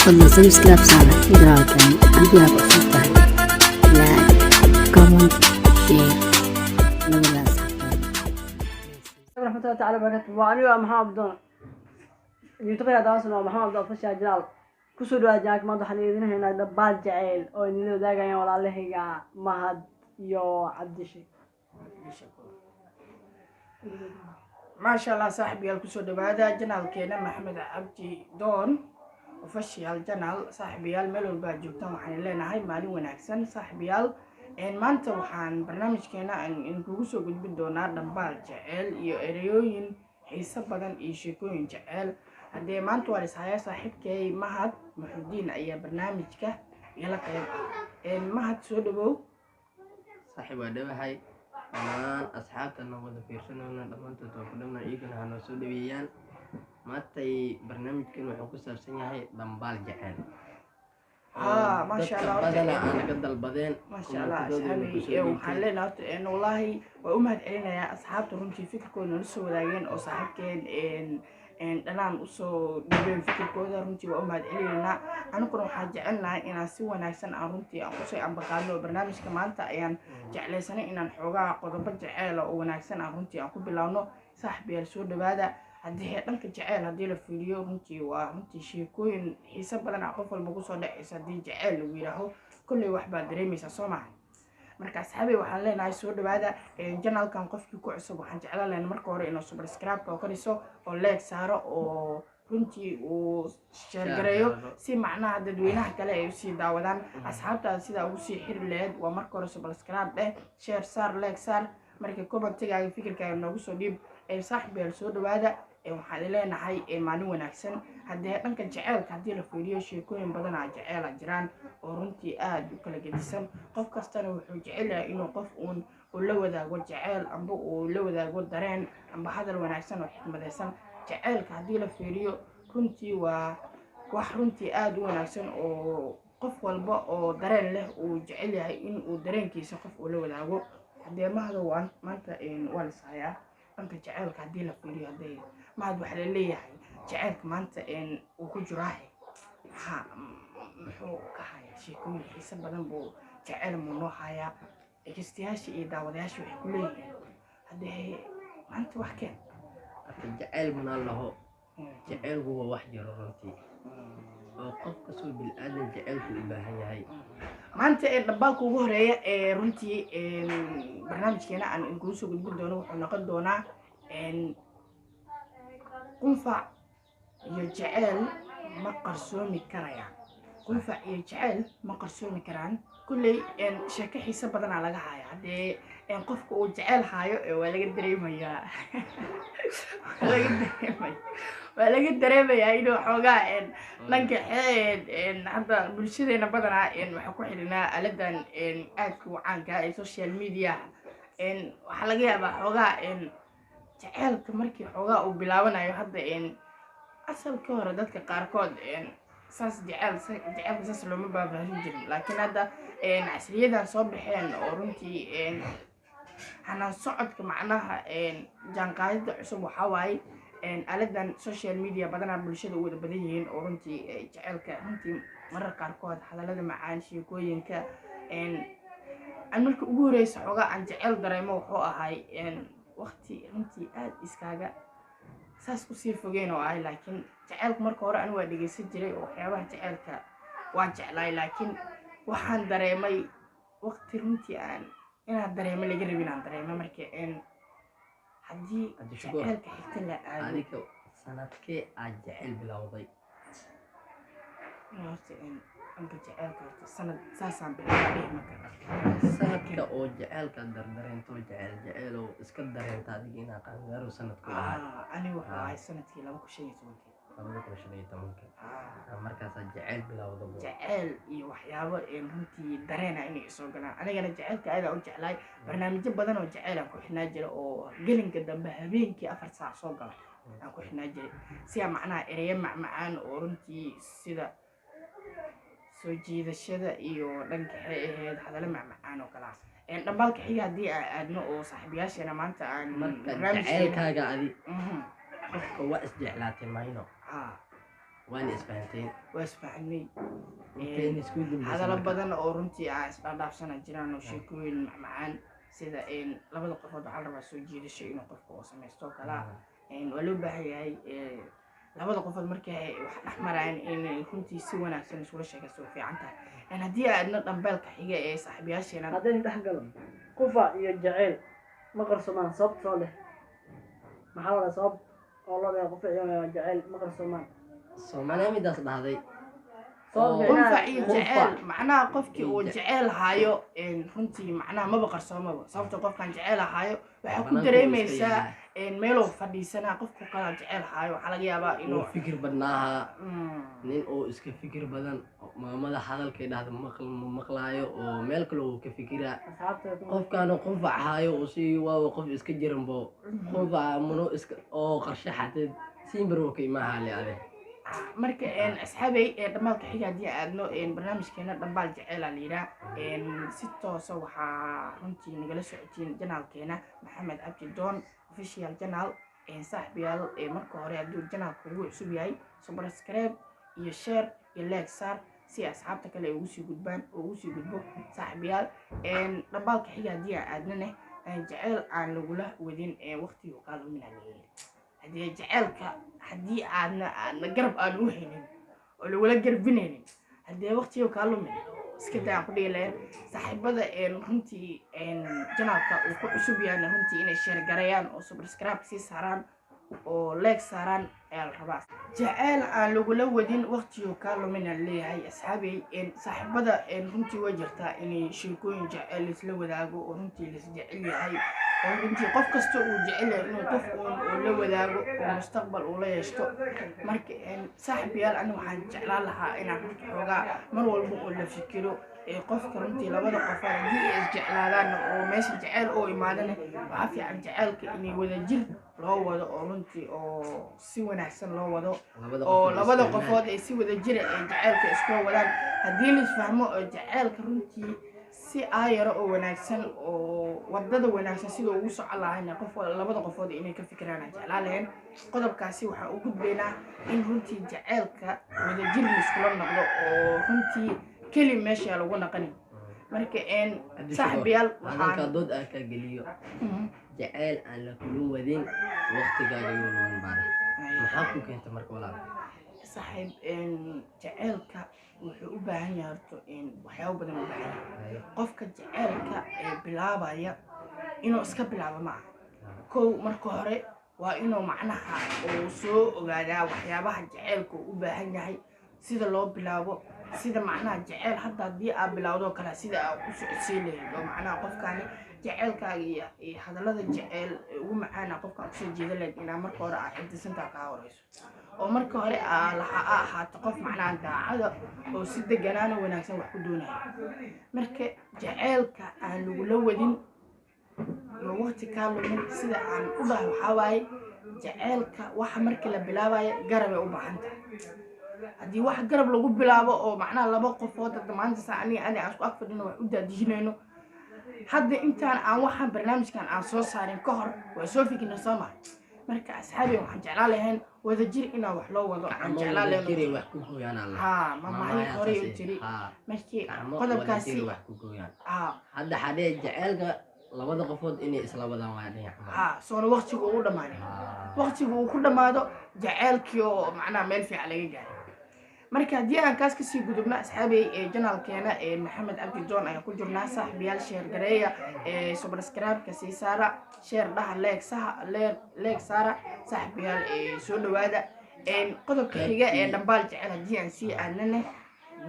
fadlan subscribe saara videogan haddii aad cusub tahay like comment share labadaas ورحمة الله تعالى وبركاته وأنا محمد عبدون يوتيوب يا داس محمد عبدون فشل جلال كسر واجاك ما ضحني هنا دبال جعل أو إنه ذاك يعني ولا الله هي مهد يو عبدشي ما شاء الله صاحبي الكسر دبادة جنال كينا محمد عبدي دون وفشي الجنال صاحبي الملول باجوبتان وحن لنا هاي مالي وناكسن صاحبي إن ما أنت وحن برنامج كنا إن كوسو قد بدونا دبال جعل يو إريوين حسب بدن إيشيكوين جعل هدي ما أنت وارس هاي صاحب كي مهد محدين أي برنامج كه يلا كيف إن مهد سودبو صاحب هذا هاي أنا أصحابنا وده بيرسلنا لما أنت تقولنا إيجنا هنا سودبيان ما تي برنامج كنا حكوس أرسلنا هاي دمبال جعل ما شاء الله بدنا أنا قد البدين ما شاء الله أصحابي وحلينا إن والله وأمهد علينا يا أصحاب ترونتي فكركم نسوا لاجين أو صاحب كان إن أنا نسوا نبين فكركم رونتي وأمهد علينا أنا كنا حاجعلنا إن سوى ناكسن رونتي أو شيء عم بقالوا برنامج كمان تأيان جعل سنة إن نحوجا قدام جعل أو ناكسن رونتي أو كبلانو صاحبي السود بعد haddii dhanka jacayl haddii la fiiriyo runtii waa runtii sheekooyin xiiso badan qof walba ku soo dhacaysa haddii jacayl lagu yiraahdo kulley wax baad dareemaysaa soo maaha marka asxaabi waxaan leenahay soo dhawaada channelkan qofkii ku cusub waxaan jeclaan lahayn marka hore inuu subscribe ka qoriso oo like saaro oo runtii uu share gareeyo si macnaha dadweynaha kale ay usii daawadaan asxaabtaada sidaa ugu sii xiri lahayd waa marka hore subscribe dheh share saar like saar marka commentigaaga fikirkaaga noogu soo dhiib saaxiibyaal soo dhawaada waxaan leenahay maalin wanaagsan haddii dhanka jaceylka haddii la fiiriyo sheekooyin badan oo jaceyl jiraan oo runtii aad u kala gedisan qof kastana wuxuu jecel yahay inuu qof uun la wadaago jaceyl amba uu la wadaago dareen amba hadal wanaagsan oo xikmadaysan jaceylka haddii la fiiriyo runtii waa wax runtii aad u wanaagsan oo qof walba oo dareen leh uu jecel yahay in uu dareenkiisa qof uu la wadaago haddii mahado maanta waa la sahayaa dhanka jaceylka haddii la fiiriyo haddii mahad waxaa la leeyahay jaceylka maanta uu ku jiraahay muxuu ka hayaa sheekooyin xiiso badan buu jaceyl muu noo hayaa dhegeystayaasha iyo daawadayaasha waxay ku leeyihiin haddii maanta wax keen jaceyl mana laho jaceylku waa wax jiro runtii oo qof kastoo bilaadan jaceylku u baahan yahay maanta dhabaalka ugu horeeya runtii barnaamijkeena aan inkugu soo gudbin doono wuxuu noqon doonaa qunfac iyo jaceyl ma qarsoomi karayaan qunfac iyo jaceyl ma qarsoomi karaan kulley sheeko xiiso badanaa laga haya haddee qofka uu jaceyl haayo waa laga dareemayaa waa laga dareemayaa inuu xoogaa dhanka hadda bulshadeena badanaa waxaa ku xidhinaa aladan aadka u caanka ee social media waxaa laga yaabaa xoogaa jaceylka markii xoogaa uu bilaabanayo hadda asalka hore dadka qaarkood saas jaceylka saas looma baabaahin jirin laakiin hadda casriyadan soo baxeen oo runtii hanaan socodka macnaha jaanqaadida cusub waxaa waaye aladan social media badanaa bulshada u wada badan yihiin oo runtii jaceylka runtii marar qaarkood hadallada macaan sheekooyinka aan marka ugu horeysa xoogaa aan jaceyl dareemo wuxuu ahay waqti runtii aad iskaaga saas usii fogeen oo ahay laakiin jaceylka marka hore anigu waa dhegeysan jiray oo waxyaabaha jaceylka waa jeclaay laakiin waxaan dareemay waqti runtii aan inaan dareemo laga rabin aan dareemo marka haddii jaceylka xigta la aado adiga sanadkee aad jaceyl bilowday horta anka jaceylka horta sanad saasaan bilaabay sanadka oo jaceylka dardareento jaceyl oo iska dareenta adiga inaa qaangaaro sanadku anigu wuxuu ahay sanadkii 2015 markaasaa jaceyl bilowda jaceyl iyo waxyaabo runtii dareena inay isoo galaan anigana jaceylka aad u jeclaay barnaamijyo badan oo jaceyl aan ku xidhnaa jira oo gelinka dambe habeenkii 4 saac soo gala aan ku xidhnaa jiray siyaa macnaha ereyo macmacaan oo runtii sida soo jiidashada iyo dhanka waxay ahayd hadallo macmacaan oo kala dhambalka xiga haddii aan aadno oo saaxiibayaasheena maanta aan marka jaceylkaaga adi qofka waa isjeclaatay mayno waan isfahanteen waa isfahanay inteen isku dambeysay hadallo badan oo runtii aan isdhaafsana jiraan oo sheekooyin macmacaan sida labada qofood waxaa la rabaa soo jiidasho inuu qofka oo samaysto kala waa loo baahan yahay labada qofood markay wax dhex marayaan in runtii si wanaagsan isula sheekaysto way fiican tahay haddii aadna dhambeelka xiga ee saaxiibayaasheena haddaynu dhex galo qufac iyo jaceyl ma qarsomaan sababtoo leh maxaa wada sabab oo loo leeyahay qufac iyo jaceyl ma qarsomaan Soomaaliya midaas dhahday qufac iyo jaceyl macnaha qofkii uu jaceyl haayo runtii macnaha maba qarsoomaba sababta qofkan jaceyl haayo waxaa ku dareemaysaa meeluu fadhiisanaa qofku kala jaceyl haayo waxaa laga yaabaa inuu fikir badnaaha nin oo iska fikir badan maamada hadalkay dhahda maqlaayo oo meel kale uu ka fikiraa qofkaana qufac haayo oo si waa qof iska jiranbo qufac muno iska oo qarshe xateed siinbaroo ka imaha le ade marka asxaabay dhamaalka xiga haddii aadno barnaamijkeena dhambaal jaceyla la yidhaa si toosa waxaa runtii nagala socotiin janaalkeena maxamed cabdi doon official janaal saaxiibayaal marka hore hadduu janaalka ugu cusub yahay subscribe iyo share iyo like saar si asxaabta kale ugu sii gudbaan oo ugu sii gudbo saaxiibayaal dhamaalka xiga haddii aadnane jaceyl aan lagula wadin waqtigu qaaluminaa haddii jaceylka haddii aadna garab aan u haynin oo lagula garbinaynin haddii waqtiga kaa lumin iska daa ku dhigi lahayn saaxiibada runtii janaalka uu ku cusub yahayna runtii inay sheer garayaan oo subscribe sii saaraan oo like saaraan ayaa la rabaa jaceyl aan lagula wadin waqtiga kaa lumina leeyahay asxaabay saaxiibada runtii way jirtaa inay sheekooyin jaceyl laisla wadaago oo runtii lais jecel yahay oo runtii qof kasta uu jecel yahay inuu qof uu la wadaago oo mustaqbal uu la yeeshto marka saaxiibayaal aniga waxaan jeclaan lahaa inaan xoogaa mar walba oo la fikiro qofka runtii labada qofood haddii ay isjeclaadaan oo meesha jaceyl oo imaadana waxaa fiican jaceylka inay wadajir loo wado oo runtii oo si wanaagsan loo wado oo labada qofood ay si wadajira ay jaceylka isku wadaan haddii la isfahmo oo jaceylka runtii si aayaro oo wanaagsan oo wadada wanaagsan sida ugu socon lahayna labada qofood inay ka fikiraan aan jeclaan lahayn qodobkaasi waxaa u gudbaynaa in runtii jaceylka wadajir iskula noqdo oo runtii keli meesha lagu naqanin marka saaxiibayaal waxaan dood aan ka geliyo jaceyl aan la kulun wadin waqtigaaga iyo lumin baara maxaa ku keenta marka walaal saaxiib jaceylka wuxuu u baahan yahay horto waxyaabo badan u baahan yahay qofka jaceylka bilaabaya inuu iska bilaabo ma aha kow marka hore waa inuu macnaha uu soo ogaadaa waxyaabaha jaceylka u baahan yahay sida loo bilaabo sida macnaha jaceyl hadda haddii aad bilowdo kale sida aad u socodsiin lahayd oo macnaha qofkaani jaceylkaaga iyo hadallada jaceyl ugu macaana qofka aad kusoo jeedan lahayd inaa marka hore aad xifdisantaa kaa horeyso oo marka hore ahaato qof macnaha daacada oo si deganaana wanaagsan wax ku doonaya marka jaceylka aan lagula wadin iyo waqti kaa lumin sida aan u dhahay waxaa waaye jaceylka waxa markii la bilaabayo garabay u baahan tahay haddii wax garab lagu bilaabo oo macnaha laba qofood maanta saa ani aan isku ag fadhino wax u daadijinayno hadda intaan aan waxaan barnaamijkan aan soo saarin ka hor waa soo fikirna soo mahay marka asxaabi waxaan jeclaan lahayn wadajir inaa wax loo wado aan jeclaan lahayn wax ku gooyaan alla mamahay hore u jiri markii qodobkaasi hadda xadee jaceylka labada qofood inay isla wadaan waa dhinac soona waqtigu uu dhamaanay waqtigu uu ku dhamaado jaceylkii oo macnaha meel fiican laga gaaray marka haddii aan kaas kasii gudubno asxaabay janaalkeena maxamed cabdi doon ayaan ku jirnaa saaxiibayaal sheer gareeya subscribe-ka sii saara sheer dhaha leeg saara saaxiibayaal soo dhawaada qodobka xiga dhambaal jecel haddii aan sii aadnane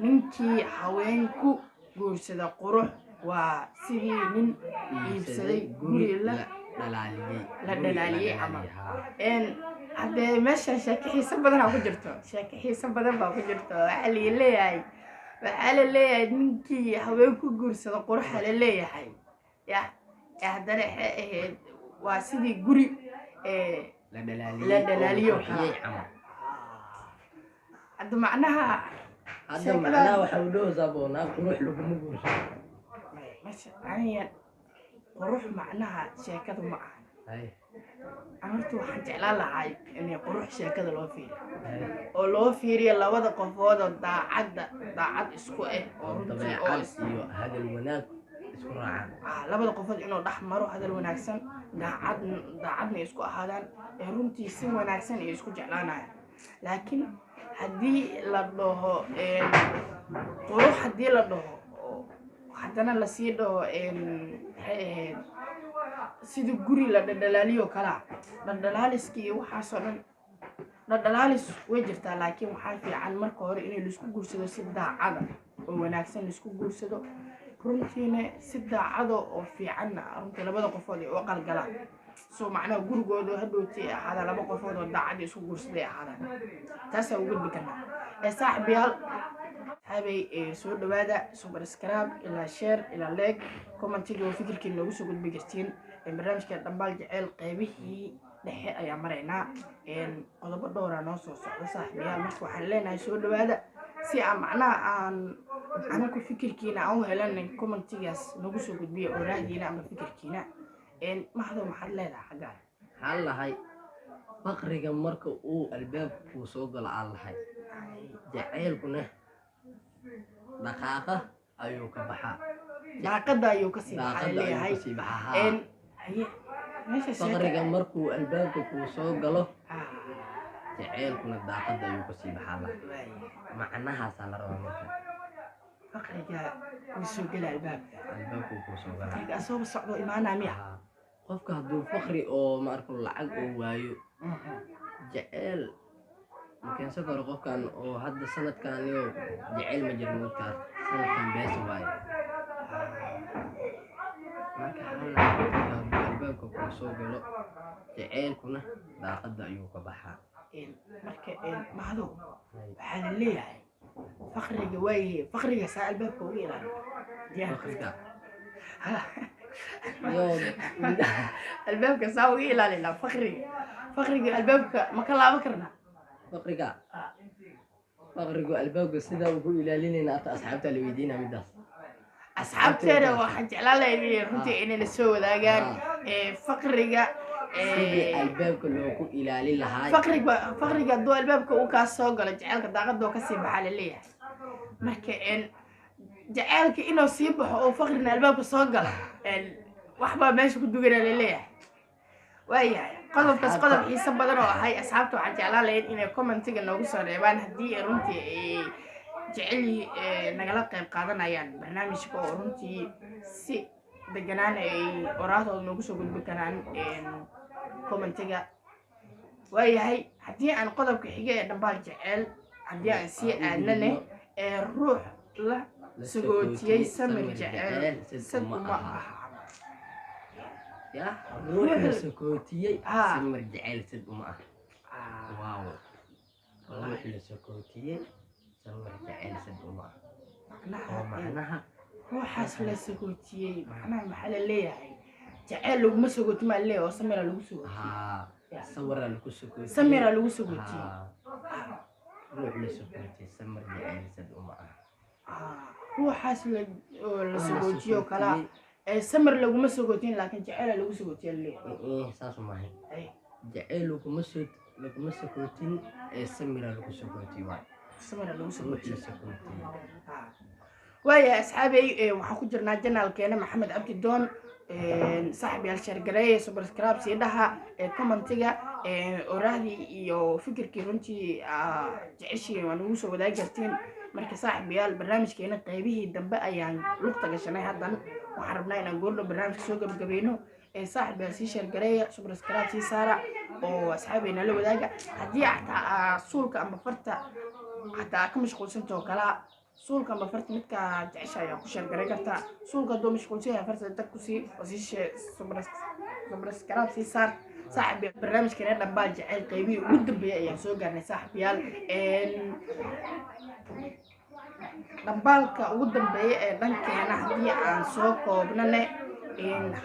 ninkii haweenku guursada qurux waa sidii nin iibsaday guri la dhalaaliyey camal haddee meesha sheeko xiiso badan ku jirto sheeko xiiso badan baa ku jirto waxaa la leeyahay ninkii haweenku guursada quruxa la leeyahay haddana waxay ahayd waa sidii guri la dhalaaliyo hadda macnaha waxa u dhowsaa boonaa qurux laguma guurso aniga qurux macnaha sheekadu ma aha horta waxaan jeclaan lahay in qurux sheekada loo fiiriyo oo loo fiiriyo labada qofood oo daacad isku oo runtii oo dabeecad iyo hadal wanaag isku raacaan labada qofood inuu dhex maro hadal wanaagsan daacadna isku ahaadaan ee runtii si wanaagsan ay isku jeclaanayaan laakiin haddii la dhaho qurux haddii la dhaho haddana lasii dhaho maxay ahayd sida guri la dhadhalaaliyo kala dhadhalaaliskii iyo waxaasoo dhan dhadhalaalis way jirtaa laakiin waxaa fiican marka hore inay laisku guursado si daacada oo wanaagsan laisku guursado runtiina si daacada oo fiicanna runtii labada qofood ay u qalgalaan soo macnaha gurigooda hadhowtii ahaada laba qofood oo daacad isku guursaday ahaadaan taasaa ugu gudbi karnaa saaxiibayaal habay soo dhawaada subscribe ilaa share ilaa like commentiga oo fikirkiina noogu soo gudbi kartiin barnaamijka dhambaal jaceyl qaybihii dhexe ayaa maraynaa qodobo dhowra noo soo socda saaxiibayaal marka waxaan leenahay soo dhawaada si aan macnaha aan anaku fikirkiina aan u helan commentigaas nagu soo gudbiya oraahdiina ama fikirkiina mahdo maxaad leedahay xaggaan waxaan lahay faqriga marka uu albaabku soo galo aan lahay jaceylkuna dhaqaaqa ayuu ka baxaa daaqada ayuu kasii baxaa leeyahay faqriga markuu albaabka kuu soo galo jaceylkuna daaqada ayuu kasii baxaa lahay macnahaasaa la rabaa marka faqriga wuu soo gala albaabku kuu soo gala faqriga asoo socdo imaanaa miya qofka hadduu faqri oo maarku lacag oo waayo jaceyl makeensan karo qofkan oo hadda sanadkan iyo jaceyl ma jiro markaas sanadkan beesa waayo marka albaabka kuu soo galo jaceylkuna daaqada ayuu ka baxaa marka mahdo waxaa la leeyahay faqriga waayahe faqriga saa albaabka uga ilaaliyo faqriga albaabka saa uga ilaalina faqriga albaabka ma ka laaban karnaa faqrigu albaabka sidaa ugu ilaalinayna ata asxaabta la weydiinaa midaas asxaabteeda waxaan jeclaan lahay runtii inay la soo wadaagaan faqriga sidii albaabka loogu ilaalin lahaa faqriga hadduu albaabka uu kaa soo galo jaceylka daaqadoo kasii baxaa laleeyahay marka jaceylka inuu sii baxo oo faqrina albaabka soo galo waxbaa meesha ku dugana laleeyahay waayahay qodobkaas qodob xiiso badan oo ahay asxaabta waxaan jeclaan lahayn inay commentiga noogu soo reebaan haddii runtii ay jecel nagala qayb qaadanayaan barnaamijka oo runtii si deganaan ay oraahooda noogu soo gudbi karaan commentiga waayahay haddii aan qodobka xiga ee dhambaal jecel haddii aan sii aadnane ruux la sagootiyey samir jecel sad uma aha ruux la sagootiyey samir jecel sad uma aha waaw ruux la sagootiyey samir jecel sad uma aha macnaha ruuxaas la sagootiyey macnaha maxaa la leeyahay jaceyl laguma sagooti maa leeyahay oo samira lagu sagootiyey samira lagu sagootiyey ruux la sagootiyey samir jecel sad uma aha ruuxaas la sagootiyo kala samir laguma sagootin laakiin jaceyl lagu sagootiya leeyahay saas maahay jaceyl laguma sagootin samira lagu sagootiy waay samira lagu sagootiy sagootiy وايا أصحابي وحكون جرنا جنال كنا محمد عبد الدون صاحبي الشرقرية سبسكرايب سيدها كومنتيجا أورادي يو فكر كيرونتي تعيشي ونوسو ودا جرتين مركز صاحبي البرنامج كنا قيبيه الدنبا يعني لقطة جشناي هذا وحربنا إن نقول له برنامج سوق بجبينه صاحبي الشرقرية سبسكرايب سي سارة وأصحابي نلو ودا هدي حتى صورك أما فرتا حتى كم مشغول سنتو كلا suulka ma farta midka jecesha ayaa ku sheergaray kartaa suulka hadduu mashquulsan yahay farta dag ku sii oo sii subscribe sii saar saaxiib barnaamijkeena dhambaal jecel qaybihii ugu dambeeyay ayaan soo gaarnay saaxiibayaal dhambaalka ugu dambeeya ee dhankeena haddii aan soo koobnane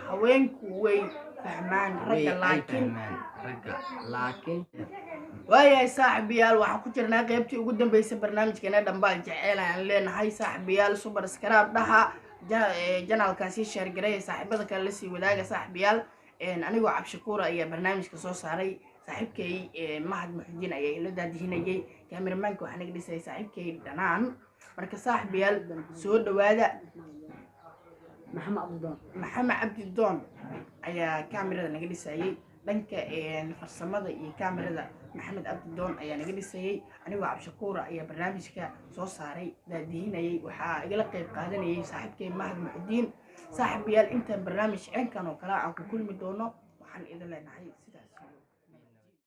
haweenku way fahmaan ragga laakiin waayahay saaxiibayaal waxaan ku jirnaa qaybtii ugu dambeysay barnaamijkeena dhambaal jecel aan leenahay saaxiibayaal subscribe dhaha janaalkaasi share gareeya saaxiibada kale la sii wadaaga saaxiibayaal anigoo cabshakuura ayaa barnaamijka soo saaray saaxiibkay mahad muxudiin ayaa ila daadihinayay kaameramanka waxaa naga dhisayay saaxiibkay dhanaan marka saaxiibayaal soo dhawaada maxamed cabdidoon ayaa kaamirada naga dhisayay dhanka farsamada iyo kaamirada maxamed cabdidoon ayaa naga dhisayay anigoo cabshakuura ayaa barnaamijka soo saaray daadihinayay waxaa igala qayb qaadanayay saaxiibkay mahad muxudiin saaxiibayaal intaan barnaamij ceenkan oo kale aan ku kulmi doono waxaan idin leenahay